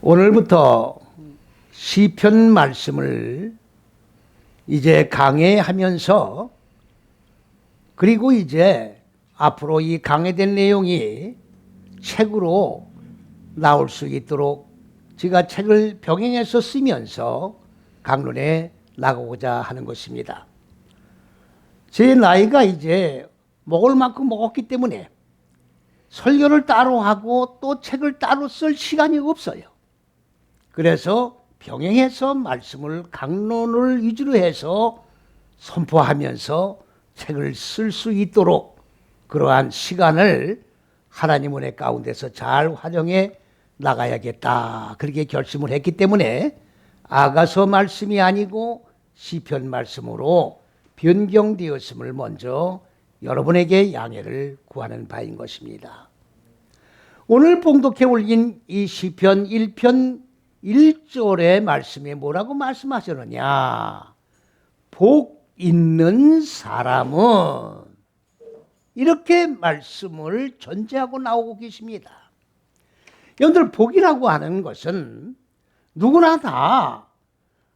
오늘부터 시편 말씀을 이제 강해하면서, 그리고 이제 앞으로 이 강해된 내용이 책으로 나올 수 있도록 제가 책을 병행해서 쓰면서 강론에 나가고자 하는 것입니다. 제 나이가 이제 먹을 만큼 먹었기 때문에 설교를 따로 하고 또 책을 따로 쓸 시간이 없어요. 그래서 병행해서 말씀을 강론을 위주로 해서 선포하면서 책을 쓸 수 있도록 그러한 시간을 하나님 은혜 가운데서 잘 활용해 나가야겠다, 그렇게 결심을 했기 때문에 아가서 말씀이 아니고 시편 말씀으로 변경되었음을 먼저 여러분에게 양해를 구하는 바인 것입니다. 오늘 봉독해 올린 이 시편 1편 1절의 말씀에 뭐라고 말씀하셨느냐? 복 있는 사람은, 이렇게 말씀을 전제하고 나오고 계십니다. 여러분들, 복이라고 하는 것은 누구나 다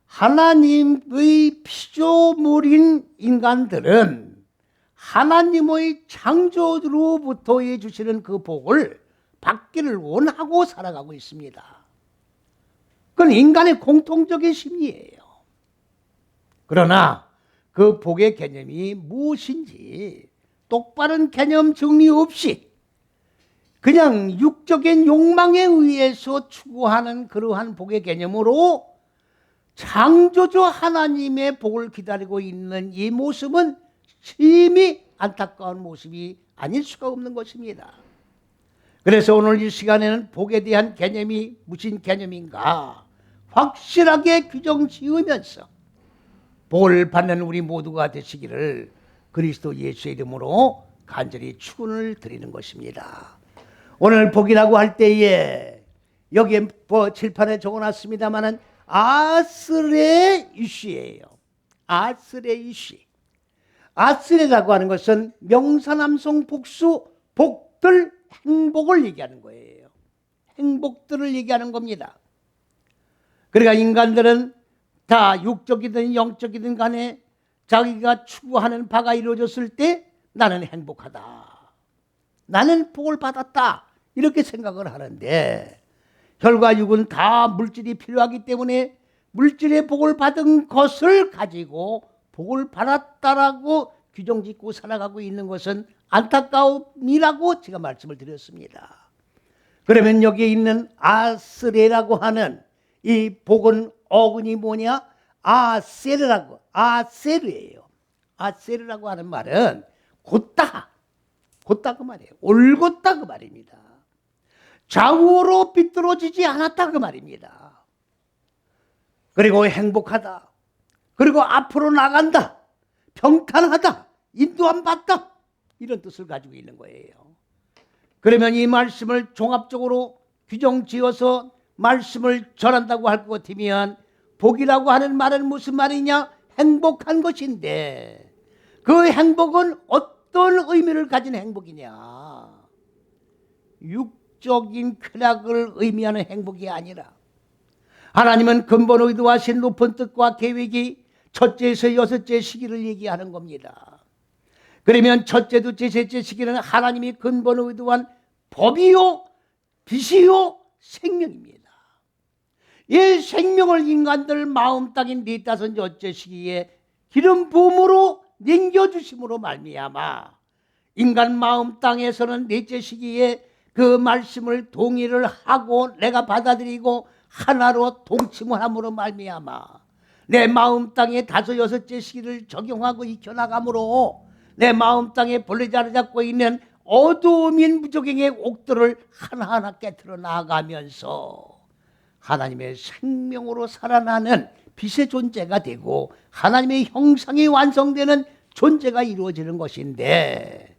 하나님의 피조물인 인간들은 하나님의 창조로부터 해주시는 그 복을 받기를 원하고 살아가고 있습니다. 그건 인간의 공통적인 심리예요. 그러나 그 복의 개념이 무엇인지 똑바른 개념 정리 없이 그냥 육적인 욕망에 의해서 추구하는 그러한 복의 개념으로 창조주 하나님의 복을 기다리고 있는 이 모습은 심히 안타까운 모습이 아닐 수가 없는 것입니다. 그래서 오늘 이 시간에는 복에 대한 개념이 무슨 개념인가 확실하게 규정 지으면서 복을 받는 우리 모두가 되시기를 그리스도 예수의 이름으로 간절히 축원을 드리는 것입니다. 오늘 복이라고 할 때에 여기에 칠판에 적어놨습니다마는 아스레 이슈예요. 아스레 이슈. 아스레라고 하는 것은 명사남성 복수 복들, 행복을 얘기하는 거예요. 행복들을 얘기하는 겁니다. 그러니까 인간들은 다 육적이든 영적이든 간에 자기가 추구하는 바가 이루어졌을 때 나는 행복하다, 나는 복을 받았다, 이렇게 생각을 하는데, 혈과 육은 다 물질이 필요하기 때문에 물질의 복을 받은 것을 가지고 복을 받았다라고 규정짓고 살아가고 있는 것은 안타까움이라고 제가 말씀을 드렸습니다. 그러면 여기에 있는 아스레라고 하는 이 복은 어근이 뭐냐? 아세르라고, 아세르예요. 아세르라고 하는 말은 곧다, 곧다 그 말이에요. 올곧다 그 말입니다. 좌우로 비뚤어지지 않았다 그 말입니다. 그리고 행복하다, 그리고 앞으로 나간다, 평탄하다, 인도함 받다, 이런 뜻을 가지고 있는 거예요. 그러면 이 말씀을 종합적으로 규정 지어서 말씀을 전한다고 할 것 같으면 복이라고 하는 말은 무슨 말이냐? 행복한 것인데 그 행복은 어떤 의미를 가진 행복이냐? 육적인 쾌락을 의미하는 행복이 아니라 하나님은 근본 의도하신 높은 뜻과 계획이 첫째에서 여섯째 시기를 얘기하는 겁니다. 그러면 첫째, 둘째, 셋째 시기는 하나님이 근본 의도한 법이요, 빛이요, 생명입니다. 이 생명을 인간들 마음 땅인 넷다섯 여째 시기에 기름 부음으로 남겨주심으로 말미암아 인간 마음 땅에서는 넷째 시기에 그 말씀을 동의를 하고 내가 받아들이고 하나로 동침을 함으로 말미암아 내 마음 땅에 다섯 여섯째 시기를 적용하고 익혀나가므로 내 마음 땅에 벌레 자리 잡고 있는 어두움인 무적행의 옥들을 하나하나 깨트려 나가면서 하나님의 생명으로 살아나는 빛의 존재가 되고 하나님의 형상이 완성되는 존재가 이루어지는 것인데,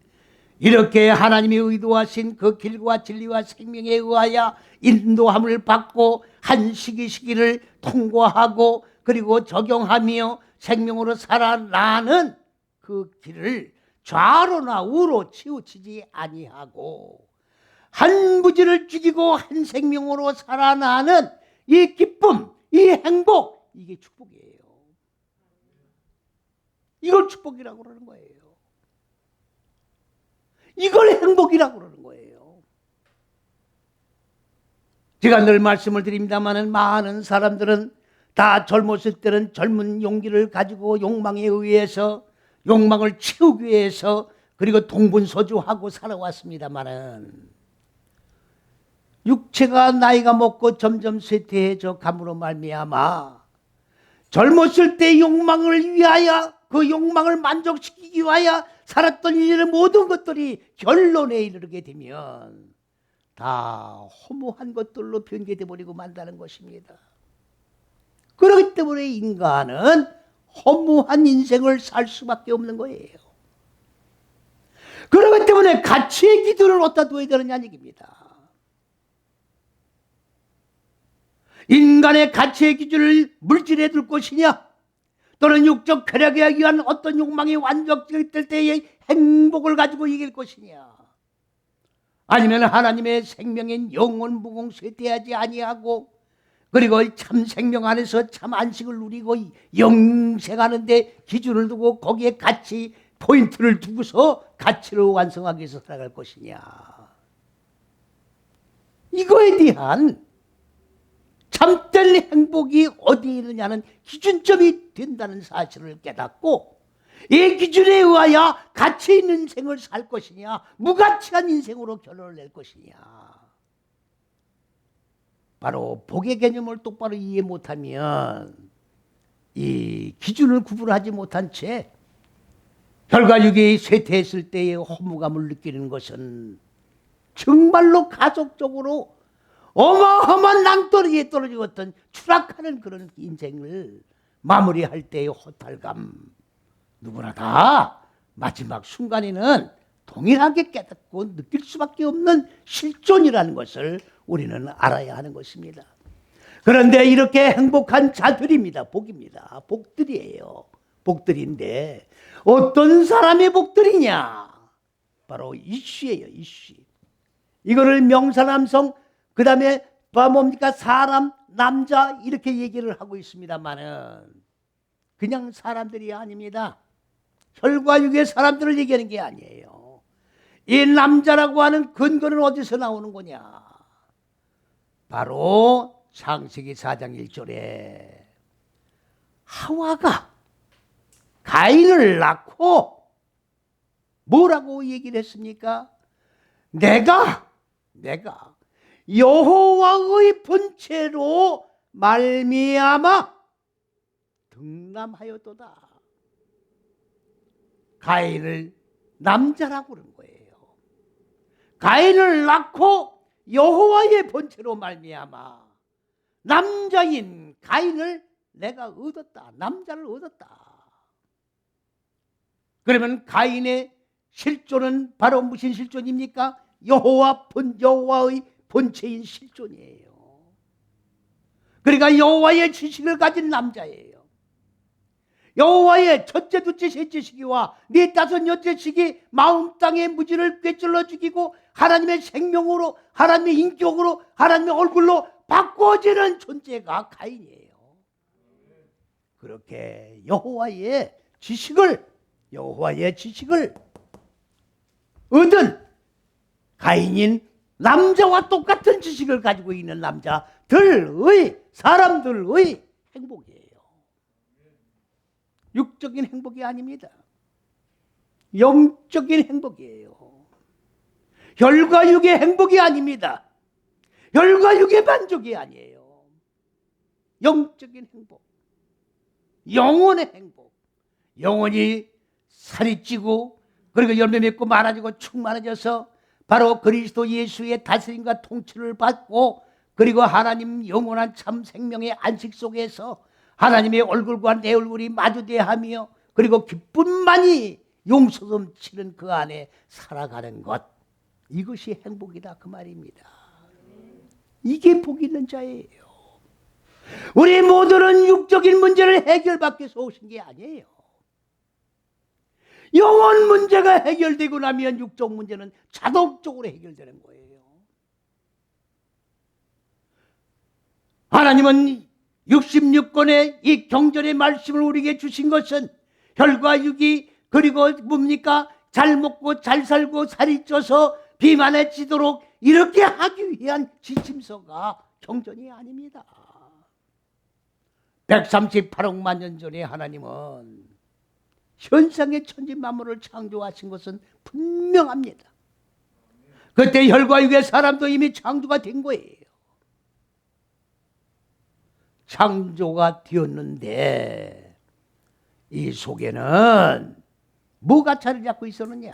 이렇게 하나님이 의도하신 그 길과 진리와 생명에 의하여 인도함을 받고 한 시기를 통과하고 그리고 적용하며 생명으로 살아나는 그 길을 좌로나 우로 치우치지 아니하고 한 무지를 죽이고 한 생명으로 살아나는 이 기쁨, 이 행복, 이게 축복이에요. 이걸 축복이라고 그러는 거예요. 이걸 행복이라고 그러는 거예요. 제가 늘 말씀을 드립니다마는 많은 사람들은 다 젊었을 때는 젊은 용기를 가지고 욕망에 의해서 욕망을 채우기 위해서 그리고 동분서주하고 살아왔습니다마는 육체가 나이가 먹고 점점 쇠퇴해져 감으로 말미암아 젊었을 때 욕망을 위하여 그 욕망을 만족시키기 위하여 살았던 일의 모든 것들이 결론에 이르게 되면 다 허무한 것들로 변개돼 버리고 만다는 것입니다. 그렇기 때문에 인간은 허무한 인생을 살 수밖에 없는 거예요. 그렇기 때문에 가치의 기준을 어디다 둬야 되느냐 얘기입니다. 인간의 가치의 기준을 물질에 둘 것이냐, 또는 육적 쾌락에 의한 어떤 욕망이 완벽될 때의 행복을 가지고 이길 것이냐, 아니면 하나님의 생명인 영원 무궁 쇠퇴하지 아니하고 그리고 참 생명 안에서 참 안식을 누리고 영생하는데 기준을 두고 거기에 가치 포인트를 두고서 가치를 완성하기 위해서 살아갈 것이냐, 이거에 대한 참된 행복이 어디에 있느냐는 기준점이 된다는 사실을 깨닫고 이 기준에 의하여 가치 있는 인생을 살 것이냐, 무가치한 인생으로 결론을 낼 것이냐, 바로 복의 개념을 똑바로 이해 못하면 이 기준을 구분하지 못한 채 혈과육이 쇠퇴했을 때의 허무감을 느끼는 것은 정말로 가족적으로 어마어마한 낭떠러지에 떨어지고 어떤 추락하는 그런 인생을 마무리할 때의 허탈감, 누구나 다 마지막 순간에는 동일하게 깨닫고 느낄 수밖에 없는 실존이라는 것을 우리는 알아야 하는 것입니다. 그런데 이렇게 행복한 자들입니다. 복입니다. 복들이에요. 복들인데 어떤 사람의 복들이냐, 바로 이쉬예요. 이쉬. 이거를 명사남성, 그 다음에 뭡니까, 사람, 남자 이렇게 얘기를 하고 있습니다만은 그냥 사람들이 아닙니다. 혈과 육의 사람들을 얘기하는 게 아니에요. 이 남자라고 하는 근거는 어디서 나오는 거냐, 바로 창세기 4장 1절에 하와가 가인을 낳고 뭐라고 얘기를 했습니까? 내가 여호와의 본체로 말미암아 등남하였도다. 가인을 남자라고 그런 거예요. 가인을 낳고 여호와의 본체로 말미암아 남자인 가인을 내가 얻었다. 남자를 얻었다. 그러면 가인의 실존은 바로 무슨 실존입니까? 여호와의 본체인 실존이에요. 그러니까 여호와의 지식을 가진 남자예요. 여호와의 첫째, 둘째, 셋째 시기와 네 다섯, 여째 시기 마음 땅의 무지를 꿰찔러 죽이고 하나님의 생명으로, 하나님의 인격으로, 하나님의 얼굴로 바꿔지는 존재가 가인이에요. 그렇게 여호와의 지식을 얻은 가인인 남자와 똑같은 지식을 가지고 있는 사람들의 행복이에요. 육적인 행복이 아닙니다. 영적인 행복이에요. 혈과 육의 행복이 아닙니다. 혈과 육의 만족이 아니에요. 영적인 행복, 영혼의 행복. 영혼이 살이 찌고 그리고 열매 맺고 많아지고 충만해져서 바로 그리스도 예수의 다스림과 통치를 받고 그리고 하나님 영원한 참 생명의 안식 속에서 하나님의 얼굴과 내 얼굴이 마주대하며 그리고 기쁨만이 용서넘치는 그 안에 살아가는 것, 이것이 행복이다 그 말입니다. 이게 복 있는 자예요. 우리 모두는 육적인 문제를 해결받기 위해서 오신 게 아니에요. 영혼 문제가 해결되고 나면 육적 문제는 자동적으로 해결되는 거예요. 하나님은 66권의 이 경전의 말씀을 우리에게 주신 것은 혈과 육이 그리고 뭡니까? 잘 먹고 잘 살고 살이 쪄서 비만해지도록 이렇게 하기 위한 지침서가 경전이 아닙니다. 138억만 년 전에 하나님은 현상의 천지 만물을 창조하신 것은 분명합니다. 그때 혈과 육의 사람도 이미 창조가 된 거예요. 창조가 되었는데 이 속에는 뭐가 자리 잡고 있었느냐?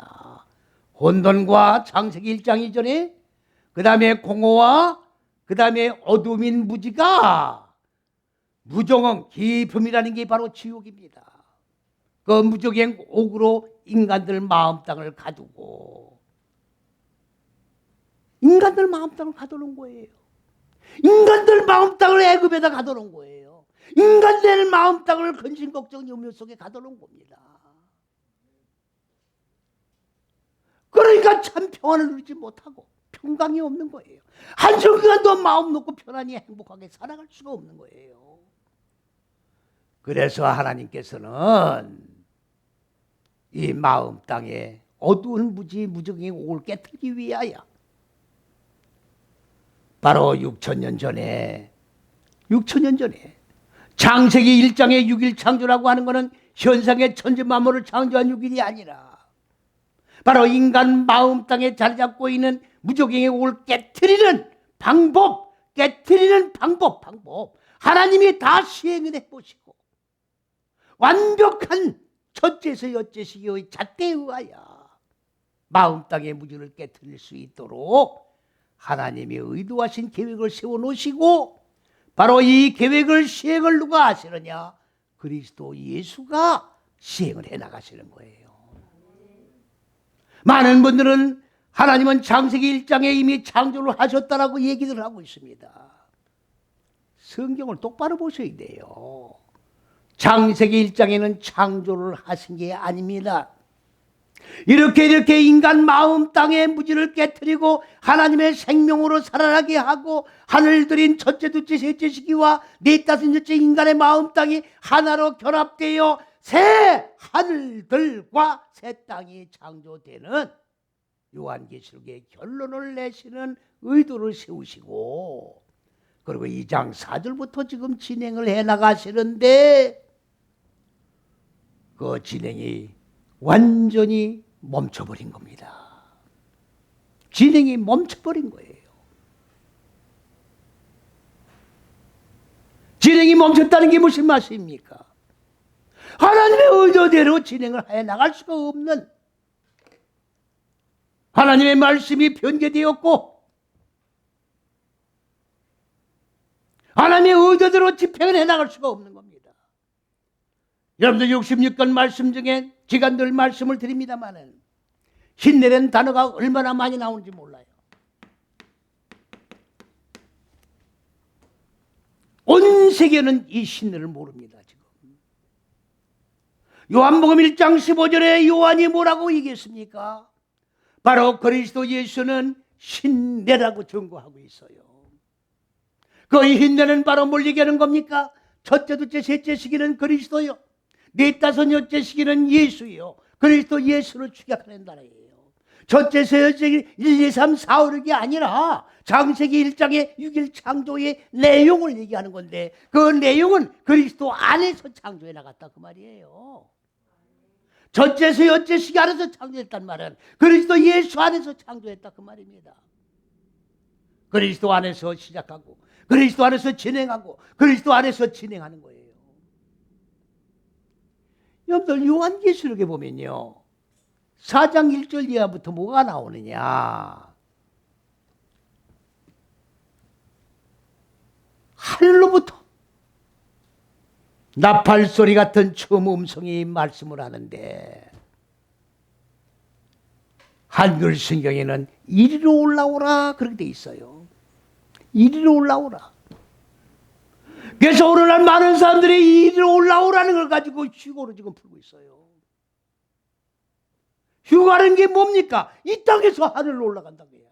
혼돈과 창세기 1장 이전에 그 다음에 공허와 그 다음에 어둠인 무지가 무정응 깊음이라는 게 바로 지옥입니다. 그 무적행 옥으로 인간들 마음 땅을 가두고 인간들 마음 땅을 가두는 거예요. 인간들 마음 땅을 애굽에다 가둬놓은 거예요. 인간들 마음 땅을 근심 걱정 염려 속에 가둬놓은 겁니다. 그러니까 참 평안을 누리지 못하고 평강이 없는 거예요. 한순간도 마음 놓고 편안히 행복하게 살아갈 수가 없는 거예요. 그래서 하나님께서는 이 마음 땅에 어두운 무적의 옥을 깨뜨리기 위하여 바로 6천년 전에 창세기 1장의 6일 창조라고 하는 것은 현상의 천지 만물을 창조한 6일이 아니라 바로 인간 마음 땅에 자리 잡고 있는 무적행의 옥을 깨트리는 방법 하나님이 다 시행을 해보시고 완벽한 첫째에서 여째시기의 잣대에 의하여 마음 땅의 무지를 깨트릴 수 있도록 하나님이 의도하신 계획을 세워놓으시고 바로 이 계획을 시행을 누가 하시느냐? 그리스도 예수가 시행을 해나가시는 거예요. 많은 분들은 하나님은 창세기 1장에 이미 창조를 하셨다라고 얘기를 하고 있습니다. 성경을 똑바로 보셔야 돼요. 창세기 1장에는 창조를 하신 게 아닙니다. 이렇게 인간 마음 땅의 무지를 깨트리고 하나님의 생명으로 살아나게 하고 하늘 들인 첫째 둘째 셋째 시기와 넷 다섯 여째 인간의 마음 땅이 하나로 결합되어 새 하늘들과 새 땅이 창조되는 요한계시록의 결론을 내시는 의도를 세우시고 그리고 2장 4절부터 지금 진행을 해나가시는데 그 진행이 완전히 멈춰버린 겁니다. 진행이 멈춰버린 거예요. 진행이 멈췄다는 게 무슨 말씀입니까? 하나님의 의도대로 진행을 해 나갈 수가 없는 하나님의 말씀이 변개되었고 하나님의 의도대로 집행을 해 나갈 수가 없는 겁니다. 여러분들 66권 말씀 중에 제가 늘 말씀을 드립니다마는 신내라는 단어가 얼마나 많이 나오는지 몰라요. 온 세계는 이 신내를 모릅니다. 지금 요한복음 1장 15절에 요한이 뭐라고 얘기했습니까? 바로 그리스도 예수는 신내라고 증거하고 있어요. 그 신내는 바로 뭘 얘기하는 겁니까? 첫째, 둘째, 셋째 시기는 그리스도요. 넷 다섯 여째 시기는 예수요. 그리스도 예수를 축약하는 나라예요. 첫째, 셋째, 1, 2, 3, 4, 5, 6이 아니라 창세기 1장의 6일 창조의 내용을 얘기하는 건데 그 내용은 그리스도 안에서 창조해 나갔다 그 말이에요. 첫째에서 여째 시기 안에서 창조했단 말은 그리스도 예수 안에서 창조했다 그 말입니다. 그리스도 안에서 시작하고 그리스도 안에서 진행하고 그리스도 안에서 진행하는 거예요. 여러분들 요한계시록에 보면요 4장 1절 이하부터 뭐가 나오느냐? 하늘로부터 나팔소리 같은 처음 음성이 말씀을 하는데 한글 성경에는 이리로 올라오라 그렇게 돼 있어요. 이리로 올라오라. 그래서 오늘날 많은 사람들이 이리로 올라오라는 걸 가지고 휴거로 지금 풀고 있어요. 휴가라는 게 뭡니까? 이 땅에서 하늘로 올라간다고요.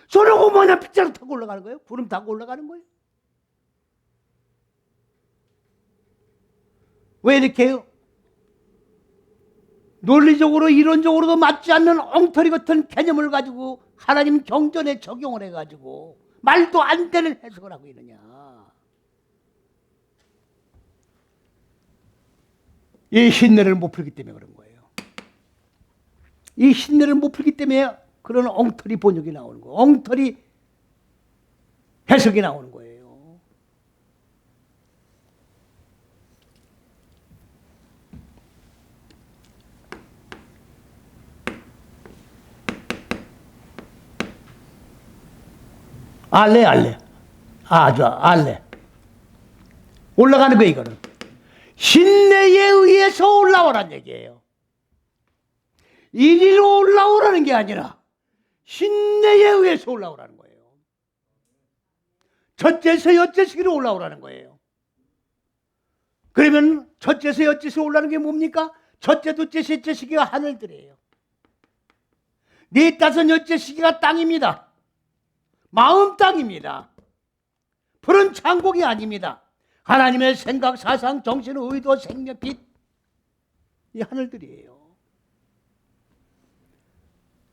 저러고 뭐냐 빗자루 타고 올라가는 거예요? 구름 타고 올라가는 거예요? 왜 이렇게 해요? 논리적으로 이론적으로도 맞지 않는 엉터리 같은 개념을 가지고 하나님 경전에 적용을 해가지고 말도 안 되는 해석을 하고 있느냐. 이 신뢰를 못 풀기 때문에 그런 거예요. 이 신뢰를 못 풀기 때문에 그런 엉터리 번역이 나오는 거예요. 엉터리 해석이 나오는 거예요. 알레. 알레. 올라가는 거예요, 이거는. 신내에 의해서 올라오란 얘기예요. 이리로 올라오라는 게 아니라 신내에 의해서 올라오라는 거예요. 첫째서 여째시기로 올라오라는 거예요. 그러면 첫째서 여째서 올라오는 게 뭡니까? 첫째, 둘째, 셋째 시기가 하늘들이에요. 네, 다섯, 여째 시기가 땅입니다. 마음 땅입니다. 푸른 창곡이 아닙니다. 하나님의 생각, 사상, 정신, 의도, 생명, 빛, 이 하늘들이에요.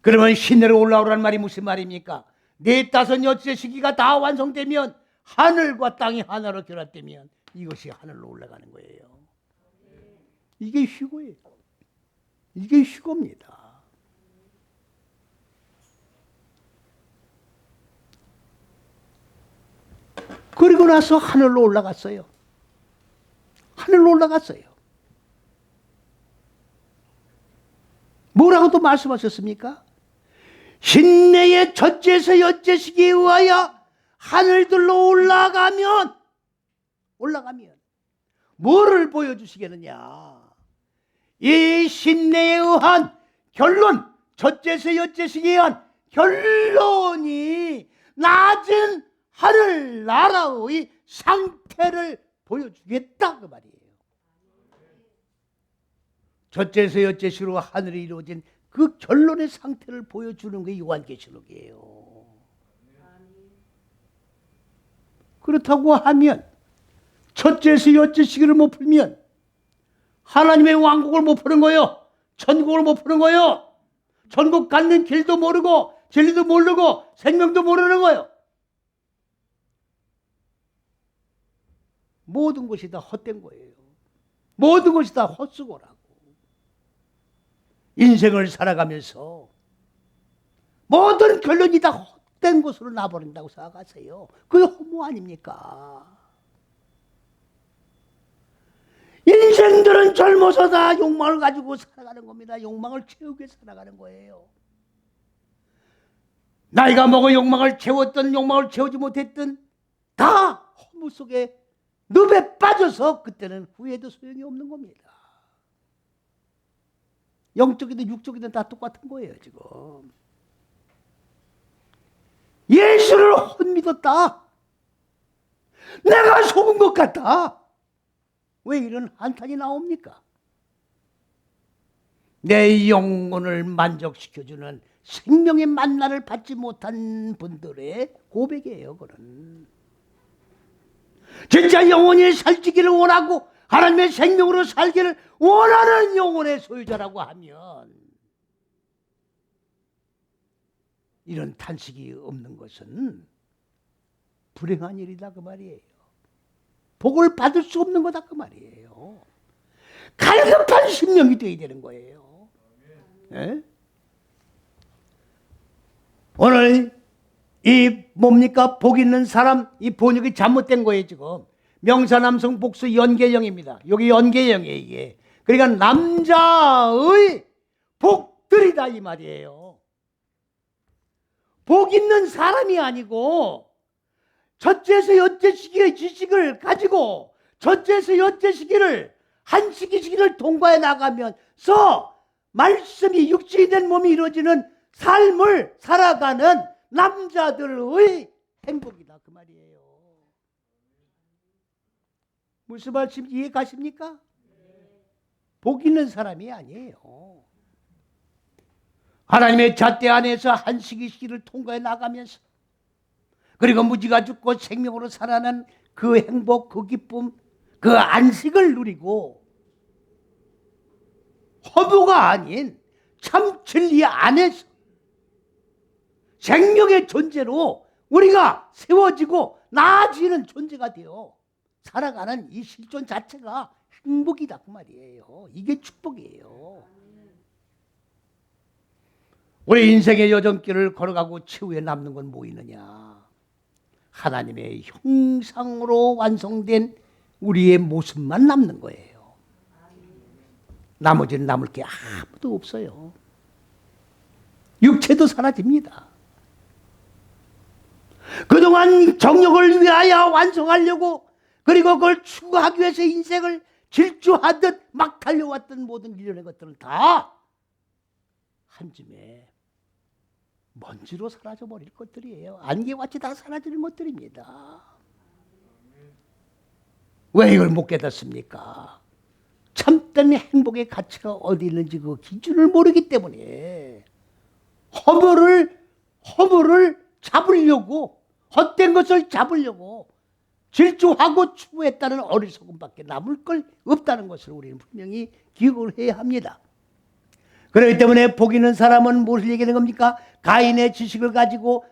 그러면 신내로 올라오라는 말이 무슨 말입니까? 네, 다섯, 여째 시기가 다 완성되면 하늘과 땅이 하나로 결합되면 이것이 하늘로 올라가는 거예요. 이게 휴거예요. 이게 휴거입니다. 그리고 나서 하늘로 올라갔어요. 하늘로 올라갔어요. 뭐라고도 말씀하셨습니까? 신내의 첫째에서 여째 시기에 의하여 하늘들로 올라가면 뭐를 보여주시겠느냐? 이 신내에 의한 결론, 첫째에서 여째 시기에 의한 결론이 낮은 하늘 나라의 상태를 보여주겠다 그 말이에요. 첫째에서 여째 시로 하늘이 이루어진 그 결론의 상태를 보여주는 게 요한계시록이에요. 그렇다고 하면 첫째에서 여째 시기를 못 풀면 하나님의 왕국을 못 푸는 거예요. 천국을 못 푸는 거예요. 천국 갖는 길도 모르고 진리도 모르고 생명도 모르는 거예요. 모든 것이 다 헛된 거예요. 모든 것이 다 헛수고라고. 인생을 살아가면서 모든 결론이 다 헛된 것으로 나버린다고 생각하세요. 그게 허무 아닙니까? 인생들은 젊어서 다 욕망을 가지고 살아가는 겁니다. 욕망을 채우게 살아가는 거예요. 나이가 먹어 욕망을 채웠던 욕망을 채우지 못했던 다 허무 속에 늪에 빠져서 그때는 후회도 소용이 없는 겁니다. 영적이든 육적이든 다 똑같은 거예요 지금. 예수를 헛믿었다. 내가 속은 것 같다. 왜 이런 한탄이 나옵니까? 내 영혼을 만족시켜주는 생명의 만나를 받지 못한 분들의 고백이에요. 그런 진짜 영혼이 살기를 원하고 하나님의 생명으로 살기를 원하는 영혼의 소유자라고 하면 이런 탄식이 없는 것은 불행한 일이다 그 말이에요. 복을 받을 수 없는 거다 그 말이에요. 갈급한 심령이 되어야 되는 거예요. 네? 오늘 이 뭡니까? 복 있는 사람 이 번역이 잘못된 거예요 지금. 명사남성 복수 연계형입니다. 여기 연계형이에요 이게. 그러니까 남자의 복들이다 이 말이에요. 복 있는 사람이 아니고 첫째에서 여째 시기의 지식을 가지고 첫째에서 여째 시기를 한 시기를 통과해 나가면서 말씀이 육신이 된 몸이 이루어지는 삶을 살아가는 남자들의 행복이다 그 말이에요. 무슨 말씀 이해 가십니까? 복 있는 사람이 아니에요. 하나님의 잣대 안에서 한 시기 시기를 통과해 나가면서, 그리고 무지가 죽고 생명으로 살아난 그 행복, 그 기쁨, 그 안식을 누리고 허브가 아닌 참 진리 안에서 생명의 존재로 우리가 세워지고 나아지는 존재가 되어 살아가는 이 실존 자체가 행복이다 그 말이에요. 이게 축복이에요. 우리 인생의 여정길을 걸어가고 최후에 남는 건 뭐 있느냐? 하나님의 형상으로 완성된 우리의 모습만 남는 거예요. 나머지는 남을 게 아무도 없어요. 육체도 사라집니다. 그동안 정욕을 위하여 완성하려고, 그리고 그걸 추구하기 위해서 인생을 질주하듯 막 달려왔던 모든 일련의 것들은 다 한 줌에 먼지로 사라져버릴 것들이에요. 안개같이 다 사라지는 것들입니다. 왜 이걸 못 깨닫습니까? 참된 행복의 가치가 어디 있는지 그 기준을 모르기 때문에 허물을 잡으려고, 헛된 것을 잡으려고 질주하고 추구했다는 어리석음밖에 남을 걸 없다는 것을 우리는 분명히 기억을 해야 합니다. 그렇기 때문에 복 있는 사람은 무엇을 얘기하는 겁니까? 가인의 지식을 가지고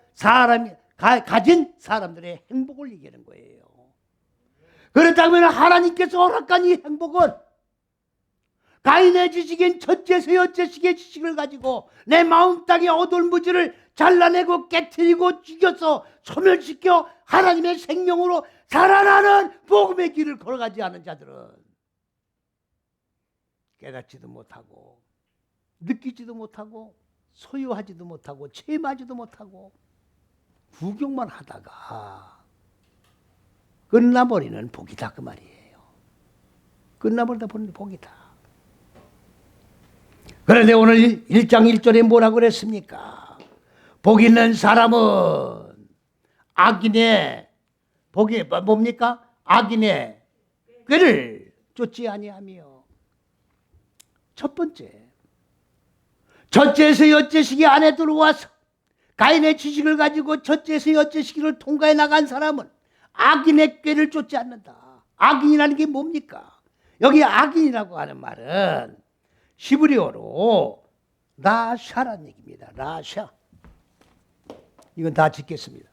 가진 사람들의 행복을 얘기하는 거예요. 그렇다면 하나님께서 허락한 이 행복은 가인의 지식인 첫째에서 여째식의 지식을 가지고 내 마음 땅의 어두운 무지를 잘라내고 깨트리고 죽여서 소멸시켜 하나님의 생명으로 살아나는 복음의 길을 걸어가지 않은 자들은 깨닫지도 못하고 느끼지도 못하고 소유하지도 못하고 체험하지도 못하고 구경만 하다가 끝나버리는 복이다 그 말이에요. 끝나버리다 보는 복이다. 그런데 오늘 1장 1절에 뭐라고 그랬습니까? 복 있는 사람은 악인의 복이 뭡니까? 악인의 꾀를 쫓지 아니하며, 첫 번째, 첫째에서 여째식이 안에 들어와서 가인의 지식을 가지고 첫째에서 여째식을 통과해 나간 사람은 악인의 꾀를 쫓지 않는다. 악인이라는 게 뭡니까? 여기 악인이라고 하는 말은 히브리어로 라샤라는 얘기입니다. 라샤. 이건 다 짓겠습니다.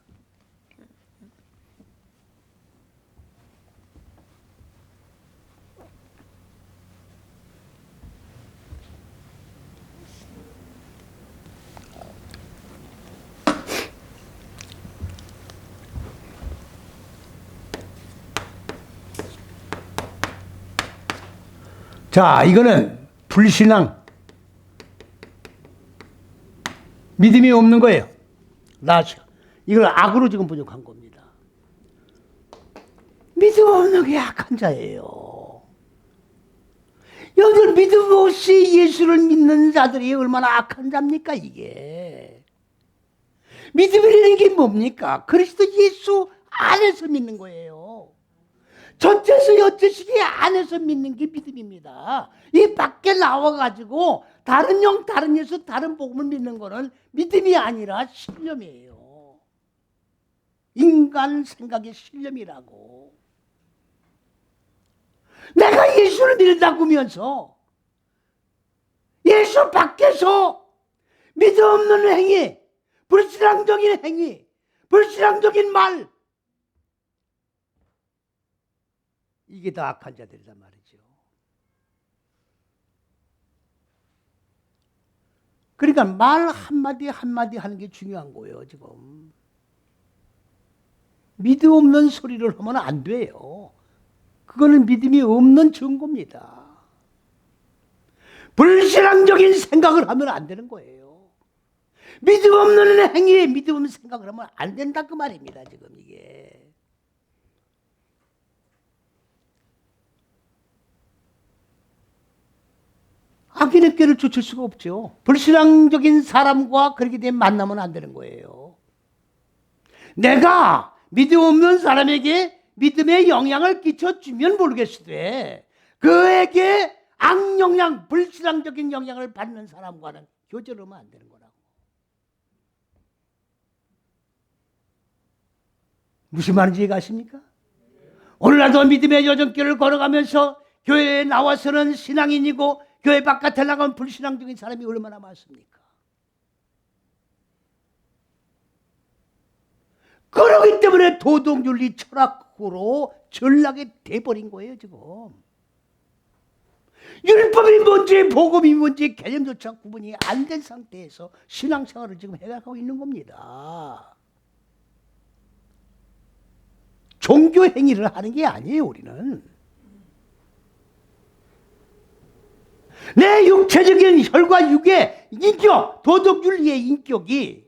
자, 이거는 불신앙, 믿음이 없는 거예요. 라샤. 이걸 악으로 지금 부족한 겁니다. 믿음 없는 게 악한 자예요. 여러분, 믿음 없이 예수를 믿는 자들이 얼마나 악한 자입니까 이게. 믿음이라는 게 뭡니까? 그리스도 예수 안에서 믿는 거예요. 첫째서 여째식이 안에서 믿는 게 믿음입니다. 이 밖에 나와가지고 다른 영, 다른 예수, 다른 복음을 믿는 거는 믿음이 아니라 신념이에요. 인간 생각의 신념이라고. 내가 예수를 믿는다고 하면서 예수 밖에서 믿음 없는 행위, 불신앙적인 행위, 불신앙적인 말, 이게 다 악한 자들이란 말이죠. 그러니까 말 한마디 한마디 하는 게 중요한 거예요, 지금. 믿음 없는 소리를 하면 안 돼요. 그거는 믿음이 없는 증거입니다. 불신앙적인 생각을 하면 안 되는 거예요. 믿음 없는 행위에 믿음 없는 생각을 하면 안 된다 그 말입니다, 지금 이게. 악인의 꾀를 쫓을 수가 없죠. 불신앙적인 사람과 그렇게 되면 만나면 안 되는 거예요. 내가 믿음 없는 사람에게 믿음의 영향을 끼쳐주면 모르겠으되 그에게 악영향, 불신앙적인 영향을 받는 사람과는 교절하면 안 되는 거라고. 무슨 말인지 이해가십니까? 오늘날도 믿음의 여정길을 걸어가면서 교회에 나와서는 신앙인이고 교회 바깥에 나가면 불신앙적인 사람이 얼마나 많습니까? 그러기 때문에 도덕윤리 철학으로 전락이 돼버린 거예요 지금. 율법이 뭔지 복음이 뭔지 개념조차 구분이 안 된 상태에서 신앙생활을 지금 해가고 있는 겁니다. 종교 행위를 하는 게 아니에요 우리는. 내 육체적인 혈과 육의 인격, 도덕윤리의 인격이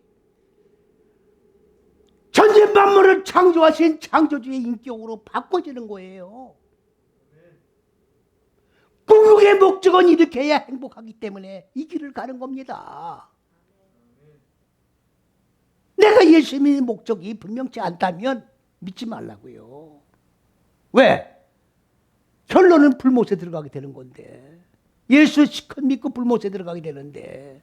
전체 만물을 창조하신 창조주의 인격으로 바꿔지는 거예요. 궁극의 목적은 이렇게 해야 행복하기 때문에 이 길을 가는 겁니다. 내가 예수 믿는 목적이 분명치 않다면 믿지 말라고요. 왜? 결론은 불못에 들어가게 되는 건데, 예수 시컷 믿고 불못에 들어가게 되는데,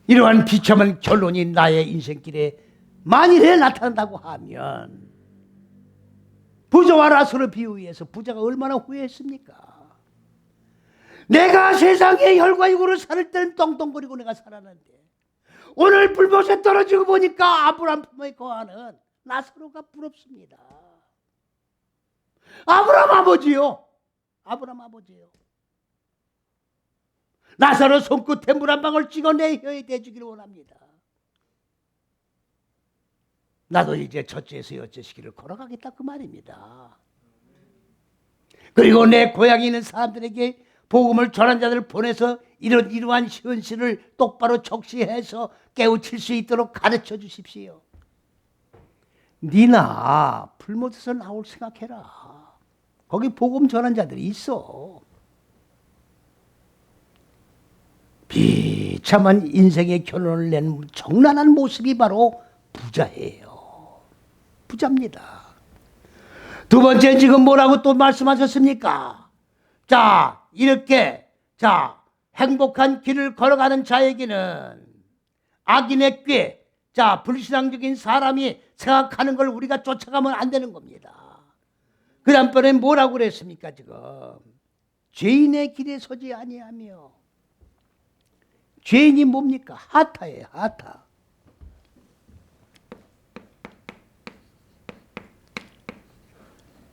이러한 비참한 결론이 나의 인생길에 만일에 나타난다고 하면 부자와 라스로 비유해서 부자가 얼마나 후회했습니까? 내가 세상의 혈과 육으로 살 때는 떵떵거리고 내가 살았는데 오늘 불못에 떨어지고 보니까 아브라함 품에 거하는 라스로가 부럽습니다. 아브라함 아버지요. 아브라함 아버지요. 나사로 손끝에 물 한 방울 찍어 내 혀에 대주기를 원합니다. 나도 이제 첫째에서 여째 시기를 걸어가겠다 그 말입니다. 그리고 내 고향에 있는 사람들에게 복음을 전한 자들을 보내서 이러한 현실을 똑바로 적시해서 깨우칠 수 있도록 가르쳐 주십시오. 니나 불못에서 나올 생각해라. 거기 복음 전한 자들이 있어. 비참한 인생의 결론을 낸 정난한 모습이 바로 부자예요. 부자입니다. 두 번째 지금 뭐라고 또 말씀하셨습니까? 자, 이렇게 행복한 길을 걸어가는 자에게는 악인의 꾀, 불신앙적인 사람이 생각하는 걸 우리가 쫓아가면 안 되는 겁니다. 그 다음번에 뭐라고 그랬습니까 지금? 죄인의 길에 서지 아니하며. 죄인이 뭡니까? 하타예요, 하타.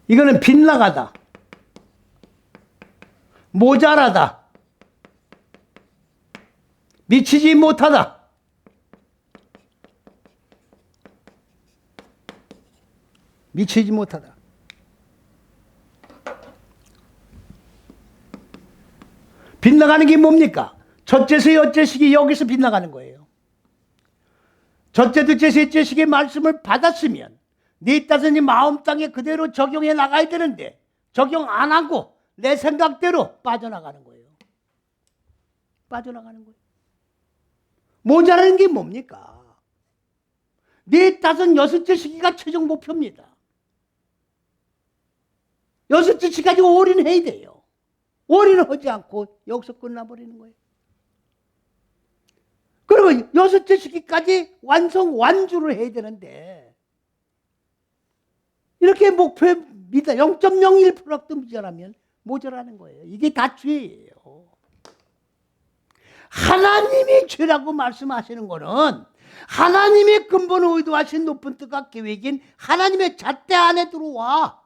이거는 빗나가다, 모자라다, 미치지 못하다. 미치지 못하다. 빗나가는 게 뭡니까? 첫째서 여째식이 여기서 빗나가는 거예요. 첫째, 둘째, 셋째식의 말씀을 받았으면 네 따스니 마음 땅에 그대로 적용해 나가야 되는데 적용 안 하고 내 생각대로 빠져나가는 거예요. 빠져나가는 거예요. 모자라는 게 뭡니까? 네 따스 여섯째 시기가 최종 목표입니다. 여섯째 시기까지 올인해야 돼요. 올인을 하지 않고 여기서 끝나버리는 거예요. 그리고 여섯째 시기까지 완주를 해야 되는데 이렇게 목표에 0.01%도 미달하면 모자라는 거예요. 이게 다 죄예요. 하나님이 죄라고 말씀하시는 거는 하나님의 근본 의도하신 높은 뜻과 계획인 하나님의 잣대 안에 들어와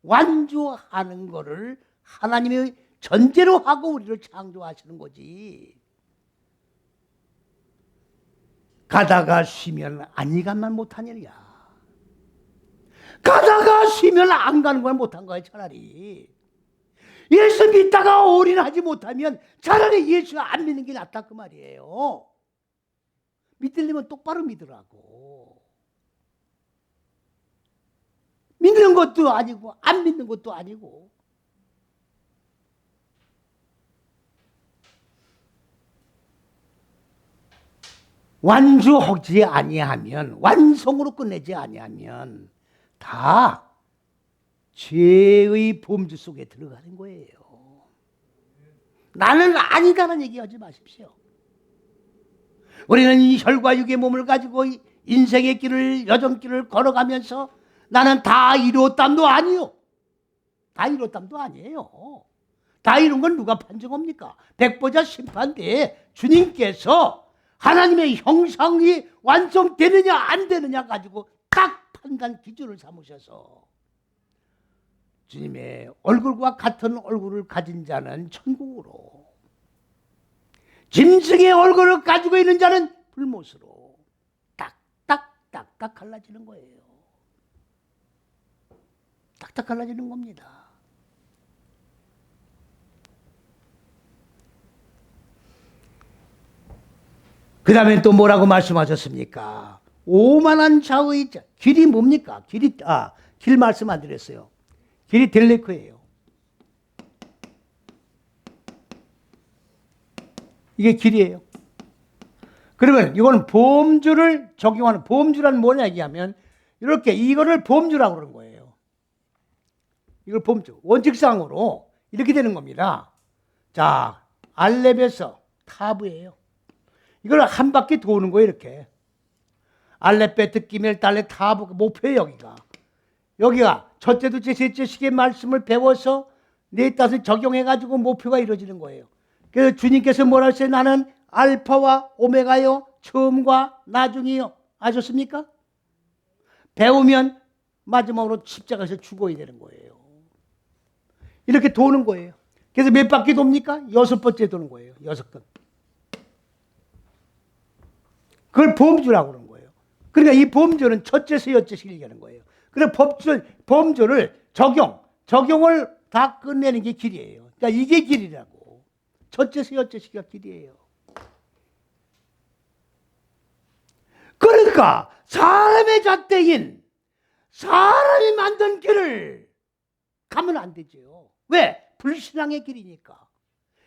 완주하는 거를 하나님의 전제로 하고 우리를 창조하시는 거지. 가다가 쉬면 안 가만 못하느냐. 가다가 쉬면 안 가는 걸 못한 거야 차라리. 예수 믿다가 올인하지 못하면 차라리 예수 안 믿는 게 낫다 그 말이에요. 믿으려면 똑바로 믿으라고. 믿는 것도 아니고 안 믿는 것도 아니고. 완주하지 아니하면, 완성으로 끝내지 아니하면 다 죄의 범주 속에 들어가는 거예요. 나는 아니다라는 얘기하지 마십시오. 우리는 이 혈과 육의 몸을 가지고 인생의 길을, 여정길을 걸어가면서 나는 다 이루었담도 아니요. 다 이뤘담도 아니에요. 다 이룬 건 누가 판정합니까? 백보자 심판대에 주님께서 하나님의 형상이 완성되느냐 안 되느냐 가지고 딱 판단 기준을 삼으셔서 주님의 얼굴과 같은 얼굴을 가진 자는 천국으로, 짐승의 얼굴을 가지고 있는 자는 불못으로 딱딱 갈라지는 거예요. 딱딱 갈라지는 겁니다. 그 다음에 또 뭐라고 말씀하셨습니까? 오만한 자의 자. 길이 뭡니까? 길 말씀 안 드렸어요. 길이 델레크예요. 이게 길이에요. 그러면 이거는 범주를 적용하는, 범주란 뭐냐 얘기하면 이렇게 이거를 범주라고 그러는 거예요. 이걸 범주. 원칙상으로 이렇게 되는 겁니다. 자, 알렙에서 타브예요. 이걸 한 바퀴 도는 거예요, 이렇게. 알렙, 베트, 기멜, 달렛, 타브, 목표예요, 여기가 첫째, 둘째, 셋째 시기의 말씀을 배워서 네 뜻을 적용해가지고 목표가 이루어지는 거예요. 그래서 주님께서 뭐라 하셨어요? 나는 알파와 오메가요, 처음과 나중이요. 아셨습니까? 배우면 마지막으로 십자가에서 죽어야 되는 거예요. 이렇게 도는 거예요. 그래서 몇 바퀴 돕니까? 6번째 도는 거예요. 6번. 그걸 범주라고 그러는 거예요. 그러니까 이 범주는 첫째에서 여째씩 얘기하는 거예요. 그래서 범주를 적용을 다 끝내는 게 길이에요. 그러니까 이게 길이라고. 첫째에서 여째씩이 길이에요. 그러니까 사람의 잣대인 사람이 만든 길을 가면 안 되죠. 왜? 불신앙의 길이니까.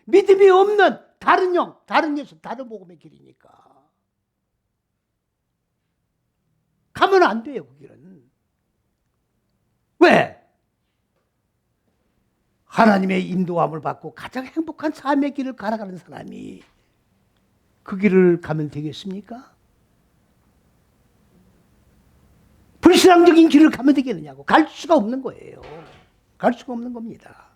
믿음이 없는 다른 영, 다른 예수, 다른 복음의 길이니까. 가면 안 돼요, 그 길은. 왜? 하나님의 인도함을 받고 가장 행복한 삶의 길을 걸어가는 사람이 그 길을 가면 되겠습니까? 불신앙적인 길을 가면 되겠느냐고. 갈 수가 없는 거예요. 갈 수가 없는 겁니다.